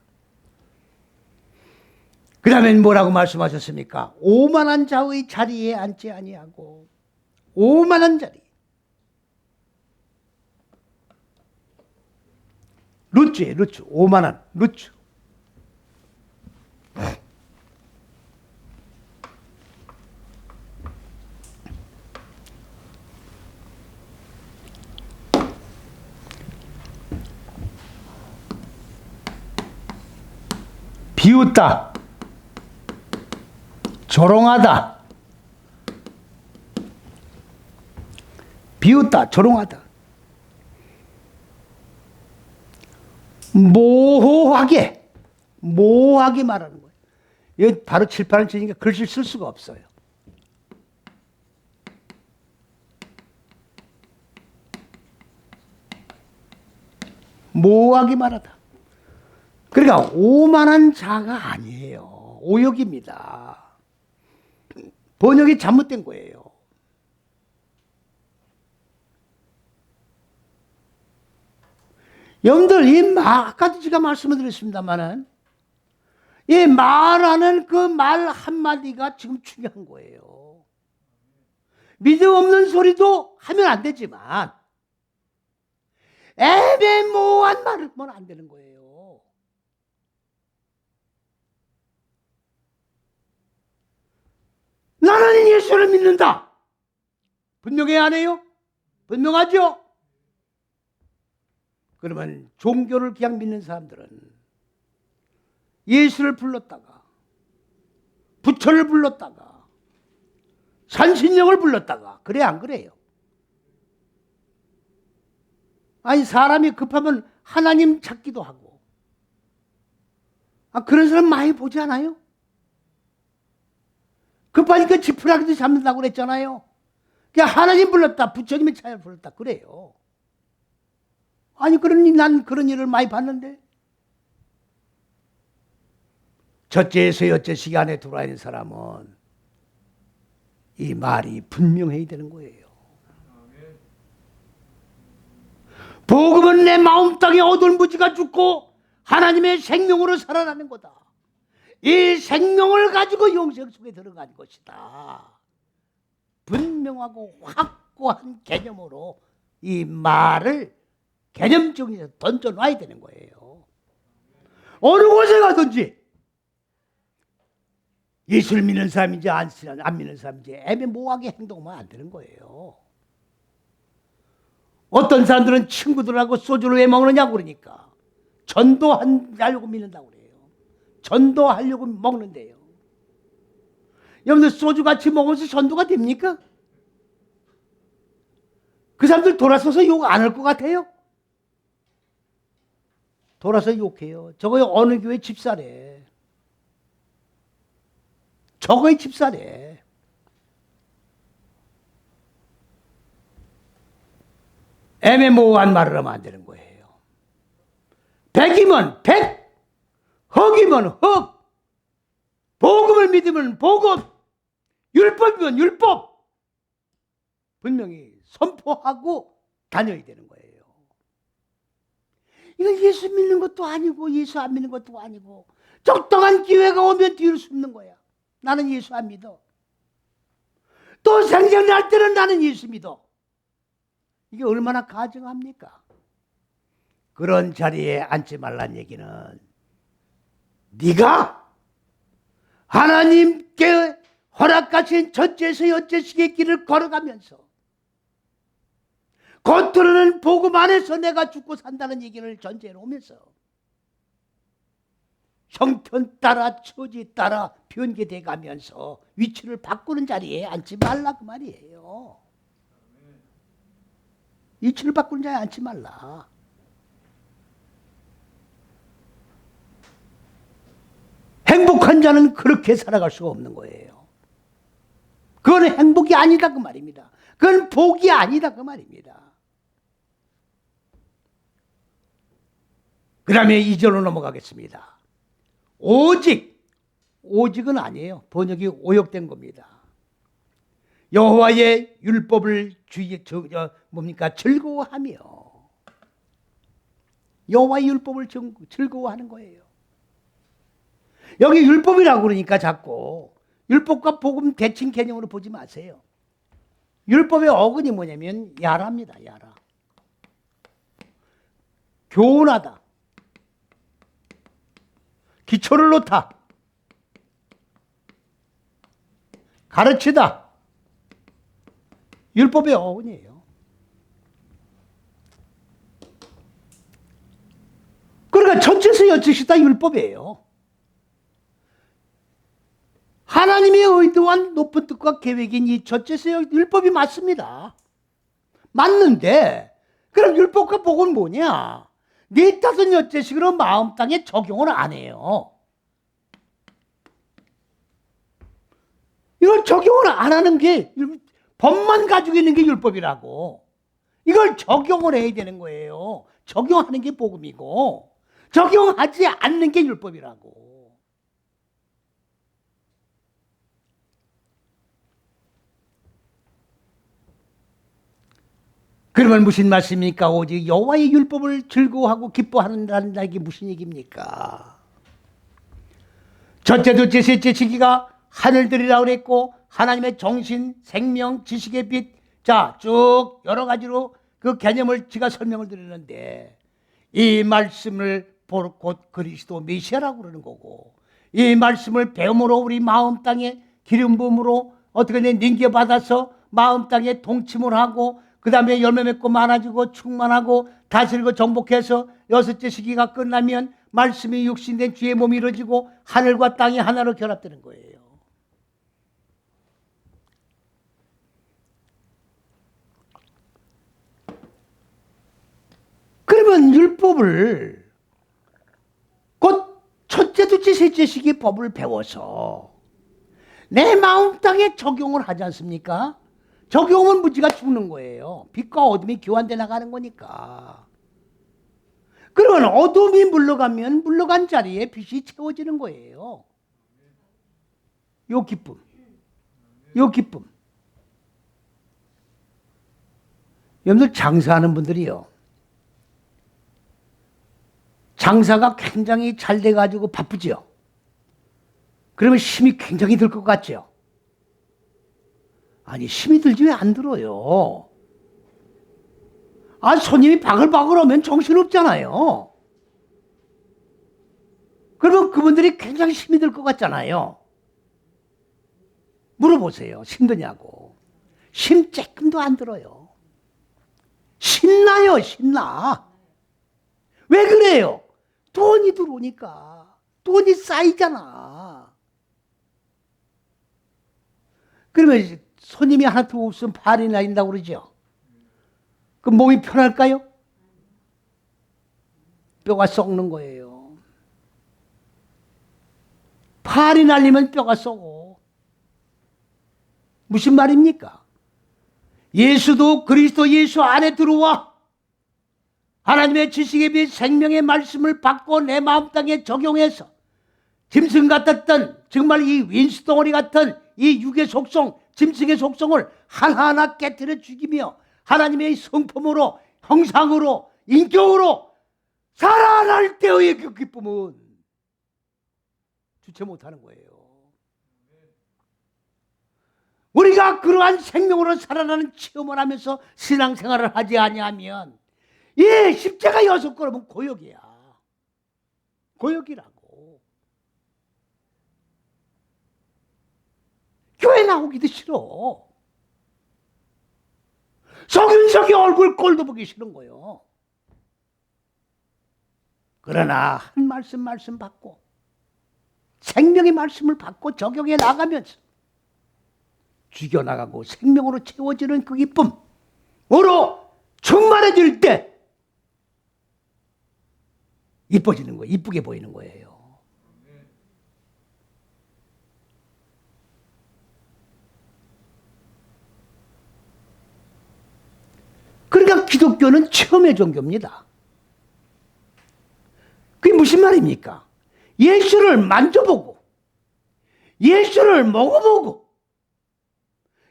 그 다음에 뭐라고 말씀하셨습니까? 오만한 자의 자리에 앉지 아니하고. 오만한 자리. 루츠예요, 루츠. 오만한 루츠. 비웃다, 조롱하다, 비웃다, 조롱하다, 모호하게 말하는 거예요. 이거 바로 칠판을 치니까 글씨를 쓸 수가 없어요. 모호하게 말하다. 그러니까 오만한 자가 아니에요. 오역입니다. 번역이 잘못된 거예요. 여러분들, 아까도 제가 말씀을 드렸습니다만은, 이 말하는 그 말 한마디가 지금 중요한 거예요. 믿음 없는 소리도 하면 안 되지만, 애매모호한 말을 하면 안 되는 거예요. 나는 예수를 믿는다. 분명해야 안 해요? 분명하죠? 그러면 종교를 그냥 믿는 사람들은 예수를 불렀다가 부처를 불렀다가 산신령을 불렀다가 그래 안 그래요? 아니 사람이 급하면 하나님 찾기도 하고 그런 사람 많이 보지 않아요? 급하니까 지푸라기도 잡는다고 그랬잖아요. 그냥 하나님 불렀다 부처님의 차를 불렀다 그래요. 아니 그러니 난 그런 일을 많이 봤는데 첫째에서 여째 시간에 들어와 있는 사람은 이 말이 분명해야 되는 거예요. 복음은 내 마음 땅에 얻은 무지가 죽고 하나님의 생명으로 살아나는 거다. 이 생명을 가지고 영생 속에 들어간 것이다. 분명하고 확고한 개념으로 이 말을 개념적으로 던져놔야 되는 거예요. 어느 곳에 가든지 예수를 믿는 사람인지 안 믿는 사람인지 애매모호하게 행동하면 안 되는 거예요. 어떤 사람들은 친구들하고 소주를 왜 먹느냐고 그러니까 전도하려고 믿는다고 그래요. 전도하려고 먹는데요. 여러분들 소주 같이 먹으면서 전도가 됩니까? 그 사람들 돌아서서 욕 안 할 것 같아요? 돌아서 욕해요. 저거 어느 교회 집사래. 저거의 집사래. 애매모호한 말을 하면 안 되는 거예요. 백이면 백, 흑이면 흑, 복음을 믿으면 복음, 율법이면 율법. 분명히 선포하고 다녀야 되는 거예요. 이거 예수 믿는 것도 아니고 예수 안 믿는 것도 아니고 적당한 기회가 오면 뒤를 숨는 거야. 나는 예수 안 믿어. 또 생각날 때는 나는 예수 믿어. 이게 얼마나 가증합니까? 그런 자리에 앉지 말란 얘기는 네가 하나님께 허락하신 첫째에서 여째식의 길을 걸어가면서 겉으로는 복음 안에서 내가 죽고 산다는 얘기를 전제해 놓으면서 형편 따라 처지 따라 변개돼 가면서 위치를 바꾸는 자리에 앉지 말라 그 말이에요. 위치를 바꾸는 자리에 앉지 말라. 행복한 자는 그렇게 살아갈 수가 없는 거예요. 그건 행복이 아니다 그 말입니다. 그건 복이 아니다 그 말입니다. 그 다음에 2절로 넘어가겠습니다. 오직은 아니에요. 번역이 오역된 겁니다. 여호와의 율법을 즐거워하며 여호와의 율법을 즐거워하는 거예요. 여기 율법이라고 그러니까 자꾸 율법과 복음 대칭 개념으로 보지 마세요. 율법의 어근이 뭐냐면 야라입니다. 야라. 교훈하다. 기초를 놓다. 가르치다. 율법의 어원이에요. 그러니까 전체에서 여섯이 다 율법이에요. 하나님의 의도한 높은 뜻과 계획인 이 첫째서 율법이 맞습니다. 맞는데 그럼 율법과 복은 뭐냐? 네 다섯 여째식으로 마음 땅에 적용을 안 해요. 이걸 적용을 안 하는 게 법만 가지고 있는 게 율법이라고. 이걸 적용을 해야 되는 거예요. 적용하는 게 복음이고 적용하지 않는 게 율법이라고. 그러면 무슨 말씀입니까? 오직 여호와의 율법을 즐거워하고 기뻐하는다는 게 무슨 얘기입니까? 첫째, 둘째, 셋째 시기가 하늘들이라고 그랬고 하나님의 정신, 생명, 지식의 빛, 자, 쭉 여러 가지로 그 개념을 제가 설명을 드리는데 이 말씀을 곧 그리스도 메시아라고 그러는 거고 이 말씀을 배움으로 우리 마음 땅에 기름 부음으로 어떻게 넘겨받아서 마음 땅에 동침을 하고 그 다음에 열매 맺고 많아지고 충만하고 다스리고 정복해서 여섯째 시기가 끝나면 말씀이 육신된 주의 몸이 이루어지고 하늘과 땅이 하나로 결합되는 거예요. 그러면 율법을 곧 첫째, 둘째, 셋째 시기 법을 배워서 내 마음 땅에 적용을 하지 않습니까? 적용은 무지가 죽는 거예요. 빛과 어둠이 교환돼 나가는 거니까. 그러면 어둠이 물러가면 물러간 자리에 빛이 채워지는 거예요. 요 기쁨. 요 기쁨. 여러분들 장사하는 분들이요. 장사가 굉장히 잘 돼가지고 바쁘죠. 그러면 힘이 굉장히 들 것 같죠. 아니, 힘이 들지 왜 안 들어요? 아, 손님이 바글바글 오면 정신없잖아요. 그러면 그분들이 굉장히 힘이 들 것 같잖아요. 물어보세요. 힘드냐고. 힘 조금도 안 들어요. 신나요, 신나. 왜 그래요? 돈이 들어오니까. 돈이 쌓이잖아. 그러면 손님이 하나 더 없으면 발이 날린다고 그러죠. 그럼 몸이 편할까요? 뼈가 썩는 거예요. 팔이 날리면 뼈가 썩어. 무슨 말입니까? 예수도 그리스도 예수 안에 들어와 하나님의 지식에 비해 생명의 말씀을 받고 내 마음 땅에 적용해서 짐승 같았던 정말 이 윈스덩어리 같은 이 육의 속성, 짐승의 속성을 하나하나 깨뜨려 죽이며 하나님의 성품으로, 형상으로, 인격으로 살아날 때의 그 기쁨은 주체 못하는 거예요. 우리가 그러한 생명으로 살아나는 체험을 하면서 신앙생활을 하지 아니하면 예, 십자가 6걸음은 고역이야. 고역이라고. 교회 나오기도 싫어. 석윤석이 얼굴 꼴도 보기 싫은 거예요. 그러나 한 말씀 받고 생명의 말씀을 받고 적용해 나가면서 죽여나가고 생명으로 채워지는 그 기쁨으로 충만해질 때 이뻐지는 거예요. 이쁘게 보이는 거예요. 그러니까 기독교는 체험의 종교입니다. 그게 무슨 말입니까? 예수를 만져보고 예수를 먹어보고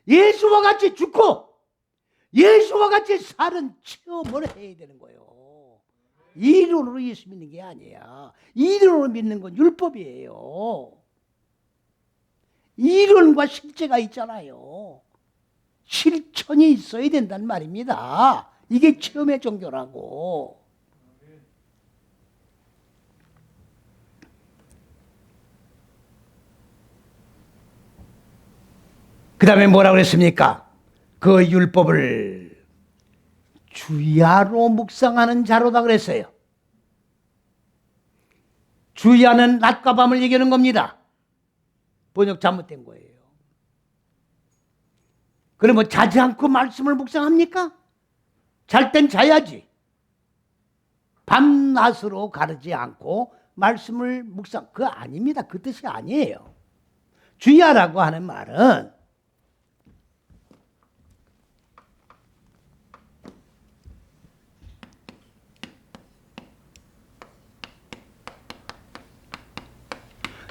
예수와 같이 죽고 예수와 같이 사는 체험을 해야 되는 거예요. 이론으로 예수 믿는 게 아니야. 이론으로 믿는 건 율법이에요. 이론과 실제가 있잖아요. 실천이 있어야 된다는 말입니다. 이게 체험의 종교라고. 그 다음에 뭐라고 그랬습니까? 그 율법을 주야로 묵상하는 자로다 그랬어요. 주야는 낮과 밤을 얘기하는 겁니다. 번역 잘못된 거예요. 그러면 자지 않고 말씀을 묵상합니까? 잘 땐 자야지. 밤낮으로 가르지 않고 말씀을 묵상, 그거 아닙니다. 그 뜻이 아니에요. 주야라고 하는 말은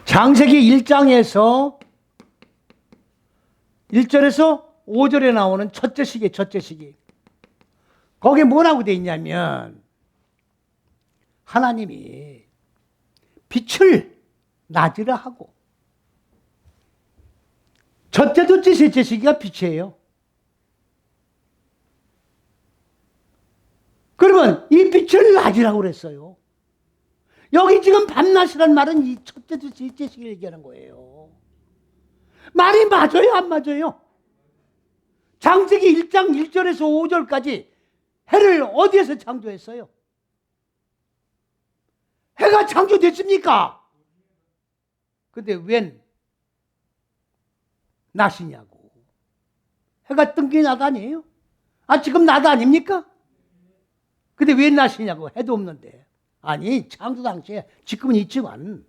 창세기 1장에서 1절에서 5절에 나오는 첫째 시기. 거기에 뭐라고 돼 있냐면 하나님이 빛을 낮으라 하고 첫째, 둘째, 셋째 시기가 빛이에요. 그러면 이 빛을 낮으라고 그랬어요. 여기 지금 밤낮이란 말은 이 첫째, 둘째, 셋째 시기를 얘기하는 거예요. 말이 맞아요, 안 맞아요? 창세기 1장 1절에서 5절까지 해를 어디에서 창조했어요? 해가 창조됐습니까? 근데 웬 낮이냐고. 해가 뜬 게 낮 아니에요? 아, 지금 낮 아닙니까? 근데 왜 낮이냐고. 해도 없는데. 아니, 창조 당시에 지금은 있지만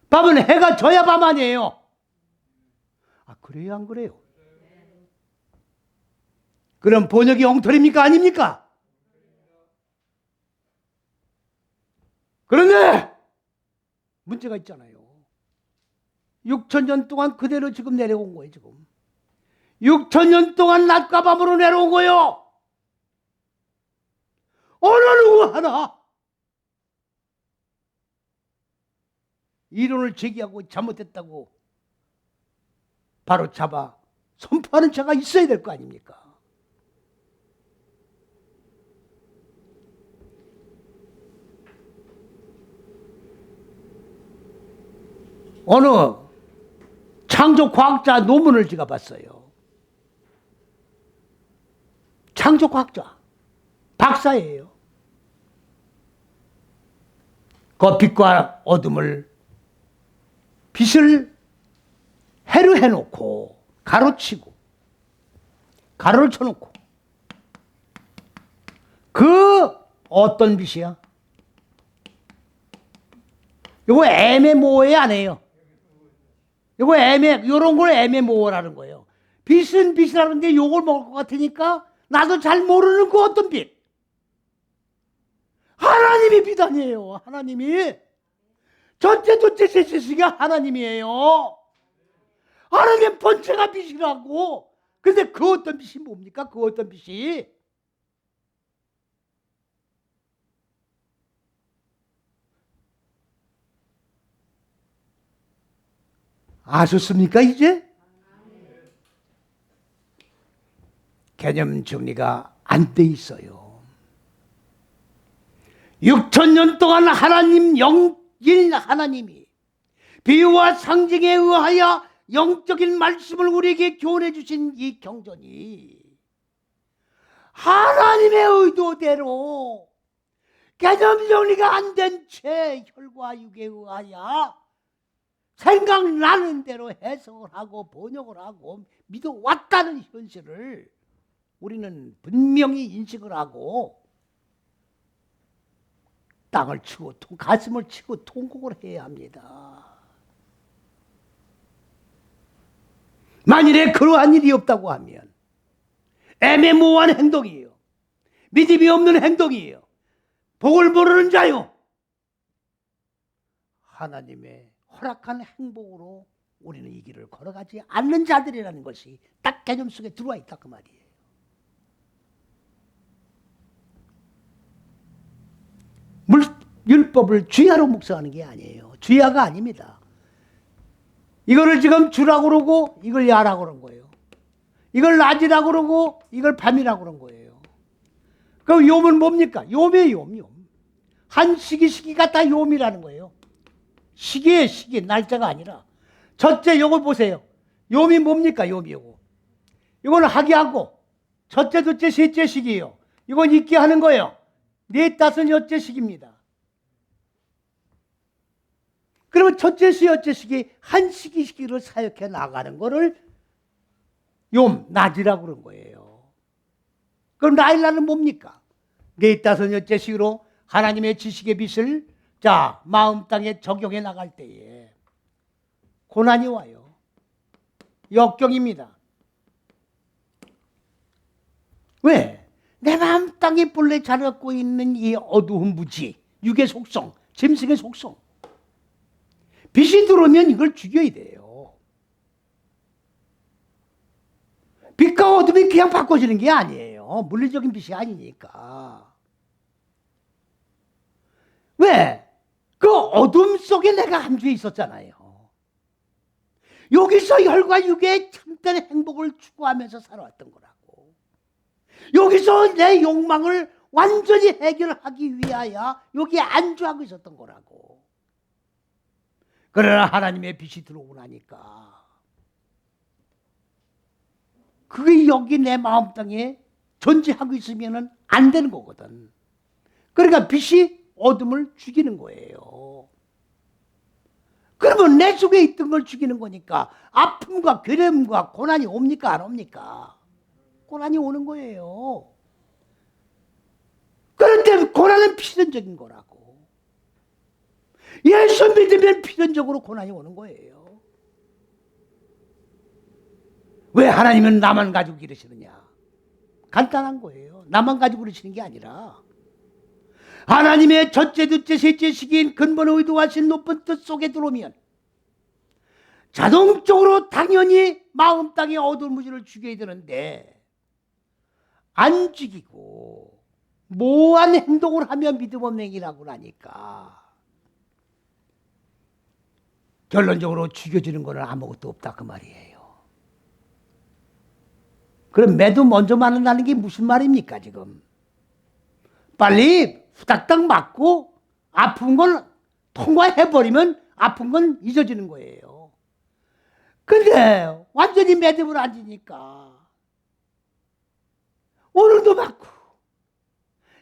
밤은 해가 져야 밤 아니에요. 아, 그래요, 안 그래요? 그럼 번역이 엉터리입니까? 아닙니까? 그런데 문제가 있잖아요. 6,000년 동안 그대로 지금 내려온 거예요, 지금. 6,000년 동안 낮과 밤으로 내려온 거요. 어느 누구 하나 이론을 제기하고 잘못했다고 바로 잡아 선포하는 자가 있어야 될 거 아닙니까? 어느 창조과학자 논문을 제가 봤어요. 창조과학자 박사예요. 그 빛과 어둠을 빛을 해로 해놓고 가로치고 가로를 쳐놓고 그 어떤 빛이야? 이거 애매모호해 안 해요. 이거 요런 걸 애매모호라는 거예요. 빛은 빛이라는데 요걸 먹을 것 같으니까 나도 잘 모르는 그 어떤 빛. 하나님이 빛 아니에요. 하나님이. 전체 둘째 셋째 시가 하나님이에요. 하나님 본체가 빛이라고. 근데 그 어떤 빛이 뭡니까? 그 어떤 빛이. 아셨습니까 이제? 개념 정리가 안 돼 있어요. 6,000년 동안 하나님 영일 하나님이 비유와 상징에 의하여 영적인 말씀을 우리에게 교훈해 주신 이 경전이 하나님의 의도대로 개념 정리가 안 된 채 혈과 육에 의하여 생각나는 대로 해석을 하고 번역을 하고 믿어왔다는 현실을 우리는 분명히 인식을 하고 땅을 치고 가슴을 치고 통곡을 해야 합니다. 만일에 그러한 일이 없다고 하면 애매모호한 행동이에요. 믿음이 없는 행동이에요. 복을 모르는 자요. 하나님의 허락한 행복으로 우리는 이 길을 걸어가지 않는 자들이라는 것이 딱 개념 속에 들어와 있다 그 말이에요. 율법을 주야로 묵상하는 게 아니에요. 주야가 아닙니다. 이거를 지금 주라고 그러고 이걸 야라고 그런 거예요. 이걸 낮이라고 그러고 이걸 밤이라고 그런 거예요. 그럼 욤은 뭡니까? 욤이에요, 욤. 한 시기가 다 욤이라는 거예요. 시기에 시기, 날짜가 아니라. 첫째 요걸 보세요. 욤이 뭡니까? 욤이 요거. 이거는 하기하고 첫째, 둘째, 셋째 시기예요. 이건 있게 하는 거예요. 넷, 다섯, 여째 시기입니다. 그러면 첫째 시, 여째 시기 한 시기를 사역해 나가는 거를 욤, 낮이라고 그런 거예요. 그럼 라일라는 뭡니까? 넷, 다섯, 여째 시기로 하나님의 지식의 빛을 자, 마음 땅에 적용해 나갈 때에 고난이 와요. 역경입니다. 왜? 내 마음 땅에 본래 자라고 있는 이 어두운 무지, 육의 속성, 짐승의 속성. 빛이 들어오면 이걸 죽여야 돼요. 빛과 어둠이 그냥 바꿔지는 게 아니에요. 물리적인 빛이 아니니까. 왜? 그 어둠 속에 내가 함께 있었잖아요. 여기서 혈과 육의 참된 행복을 추구하면서 살아왔던 거라고. 여기서 내 욕망을 완전히 해결하기 위하여 여기에 안주하고 있었던 거라고. 그러나 하나님의 빛이 들어오고 나니까 그게 여기 내 마음 땅에 존재하고 있으면 안 되는 거거든. 그러니까 빛이 어둠을 죽이는 거예요. 그러면 내 속에 있던 걸 죽이는 거니까 아픔과 괴로움과 고난이 옵니까 안 옵니까? 고난이 오는 거예요. 그런데 고난은 필연적인 거라고. 예수 믿으면 필연적으로 고난이 오는 거예요. 왜 하나님은 나만 가지고 이러시느냐? 간단한 거예요. 나만 가지고 그러시는 게 아니라 하나님의 첫째, 둘째, 셋째 시기인 근본 의도하신 높은 뜻 속에 들어오면 자동적으로 당연히 마음 땅에 어두운 무지를 죽여야 되는데 안 죽이고 모호한 행동을 하며 믿음 없는 행위라고 하니까 결론적으로 죽여지는 거는 아무것도 없다 그 말이에요. 그럼 매도 먼저 맞는다는 게 무슨 말입니까 지금? 빨리 후닥닥 맞고 아픈 걸 통과해버리면 아픈 건 잊어지는 거예요. 근데 완전히 매듭을 안 지니까 오늘도 맞고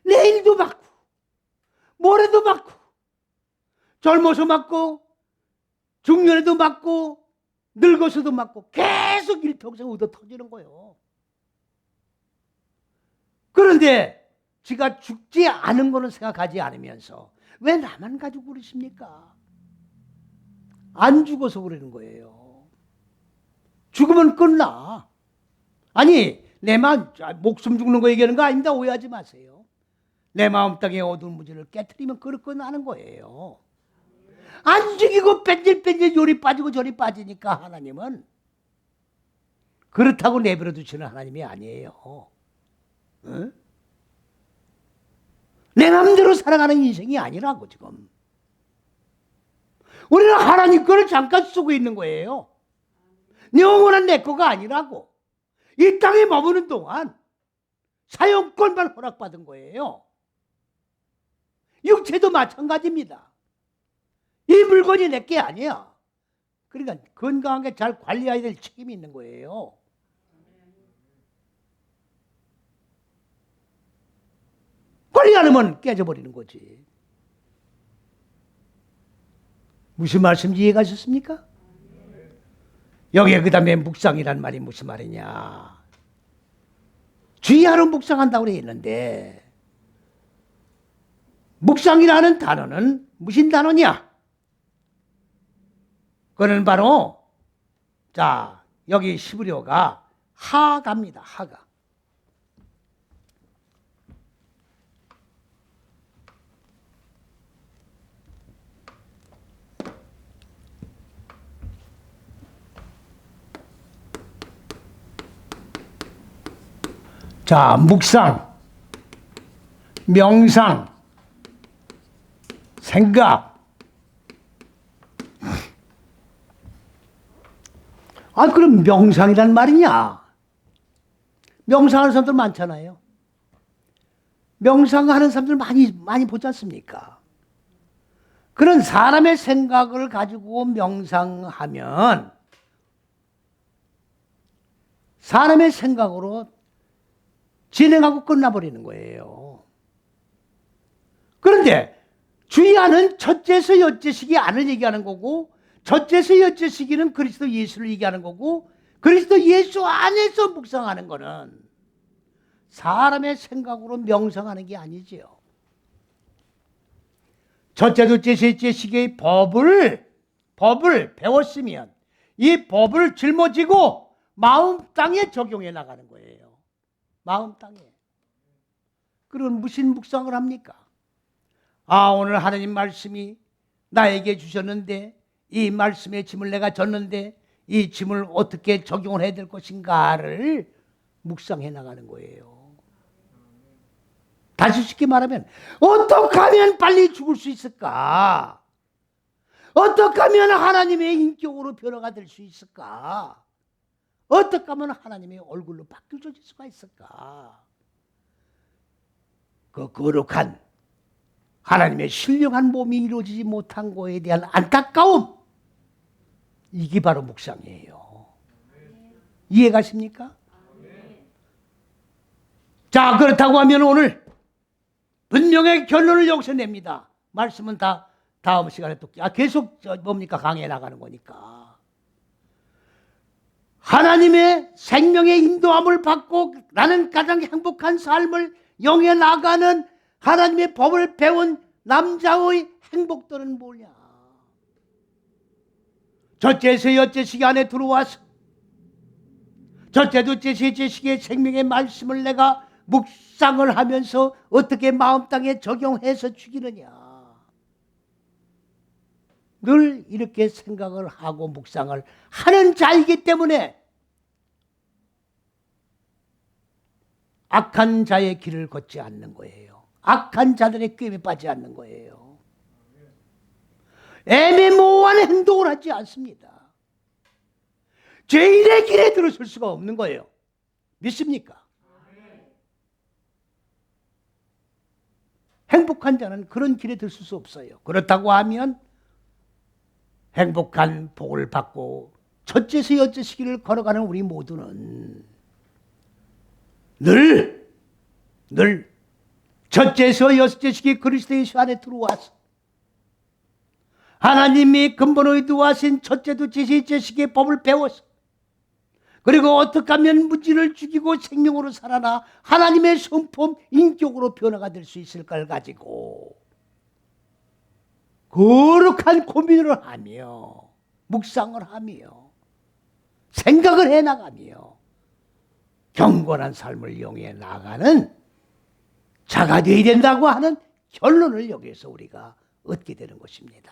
내일도 맞고 모레도 맞고 젊어서 맞고 중년에도 맞고 늙어서도 맞고 계속 일평생 얻어 터지는 거예요. 그런데 지가 죽지 않은 거는 생각하지 않으면서 왜 나만 가지고 그러십니까? 안 죽어서 그러는 거예요. 죽으면 끝나. 아니 내 마음 목숨 죽는 거 얘기하는 거 아닙니다. 오해하지 마세요. 내 마음 땅에 어두운 무지를 깨트리면 그럴 끝나는 거예요. 안 죽이고 뺀질뺀질 요리 빠지고 저리 빠지니까 하나님은 그렇다고 내버려 두시는 하나님이 아니에요. 응? 내 마음대로 살아가는 인생이 아니라고 지금. 우리는 하나님 거를 잠깐 쓰고 있는 거예요. 영원한 내 거가 아니라고. 이 땅에 머무는 동안 사용권만 허락받은 거예요. 육체도 마찬가지입니다. 이 물건이 내 게 아니야. 그러니까 건강하게 잘 관리해야 될 책임이 있는 거예요. 관리 안 하면 깨져버리는 거지. 무슨 말씀인지 이해가셨습니까? 여기에 그 다음에 묵상이란 말이 무슨 말이냐. 주의하러 묵상한다고 했는데 묵상이라는 단어는 무슨 단어냐? 그는 바로 자 여기 시브리어가 하가입니다. 하가. 자, 묵상, 명상, 생각. 그럼 명상이란 말이냐? 명상하는 사람들 많잖아요. 명상하는 사람들 많이 보지 않습니까? 그런 사람의 생각을 가지고 명상하면 사람의 생각으로 진행하고 끝나버리는 거예요. 그런데 주의하는 첫째에서 여째시기 안을 얘기하는 거고 첫째에서 여째시기는 그리스도 예수를 얘기하는 거고 그리스도 예수 안에서 묵상하는 거는 사람의 생각으로 명상하는 게 아니지요. 첫째, 둘째, 셋째 시기의 법을 배웠으면 이 법을 짊어지고 마음 땅에 적용해 나가는 거예요. 마음 땅에. 그럼 무슨 묵상을 합니까? 오늘 하나님 말씀이 나에게 주셨는데 이 말씀의 짐을 내가 졌는데 이 짐을 어떻게 적용을 해야 될 것인가를 묵상해 나가는 거예요. 다시 쉽게 말하면 어떻게 하면 빨리 죽을 수 있을까? 어떻게 하면 하나님의 인격으로 변화가 될 수 있을까? 어떻게 하면 하나님의 얼굴로 바뀌어질 수가 있을까? 그 거룩한 하나님의 신령한 몸이 이루어지지 못한 거에 대한 안타까움, 이게 바로 묵상이에요. 이해가십니까? 자, 그렇다고 하면 오늘 분명히 결론을 여기서 냅니다. 말씀은 다 다음 시간에 또 계속 뭡니까? 강해 나가는 거니까. 하나님의 생명의 인도함을 받고 나는 가장 행복한 삶을 영해 나가는 하나님의 법을 배운 남자의 행복들은 뭐냐? 첫째에서 여째 시기 안에 들어와서 첫째, 둘째, 셋째 시기의 생명의 말씀을 내가 묵상을 하면서 어떻게 마음 땅에 적용해서 죽이느냐? 늘 이렇게 생각을 하고 묵상을 하는 자이기 때문에 악한 자의 길을 걷지 않는 거예요. 악한 자들의 꾀에 빠지지 않는 거예요. 애매모호한 행동을 하지 않습니다. 죄인의 길에 들어설 수가 없는 거예요. 믿습니까? 행복한 자는 그런 길에 들어설 수 없어요. 그렇다고 하면 행복한 복을 받고 첫째에서 여째 시기를 걸어가는 우리 모두는 늘 첫째에서 여섯째 시기 그리스도 예수 안에 들어와서 하나님이 근본 의도하신 첫째, 둘째, 셋째 시기의 법을 배워서 그리고 어떻게 하면 무지를 죽이고 생명으로 살아나 하나님의 성품, 인격으로 변화가 될 수 있을까를 가지고 거룩한 고민을 하며 묵상을 하며 생각을 해나가며 경건한 삶을 이용해 나가는 자가 되어야 된다고 하는 결론을 여기에서 우리가 얻게 되는 것입니다.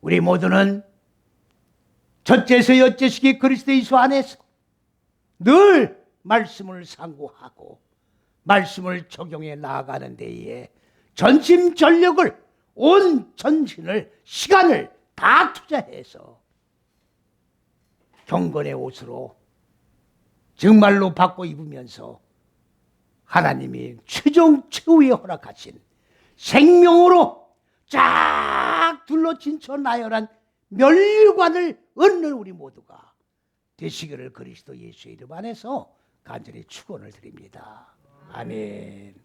우리 모두는 첫째에서 여째 시기 그리스도 예수 안에서 늘 말씀을 상고하고 말씀을 적용해 나아가는 데에 전심전력을 온 전신을 시간을 다 투자해서 경건의 옷으로 정말로 받고 입으면서 하나님이 최종 최후에 허락하신 생명으로 쫙 둘러진쳐 나열한 멸관을 얻는 우리 모두가 되시기를 그리스도 예수의 이름 안에서 간절히 축원을 드립니다. 아멘.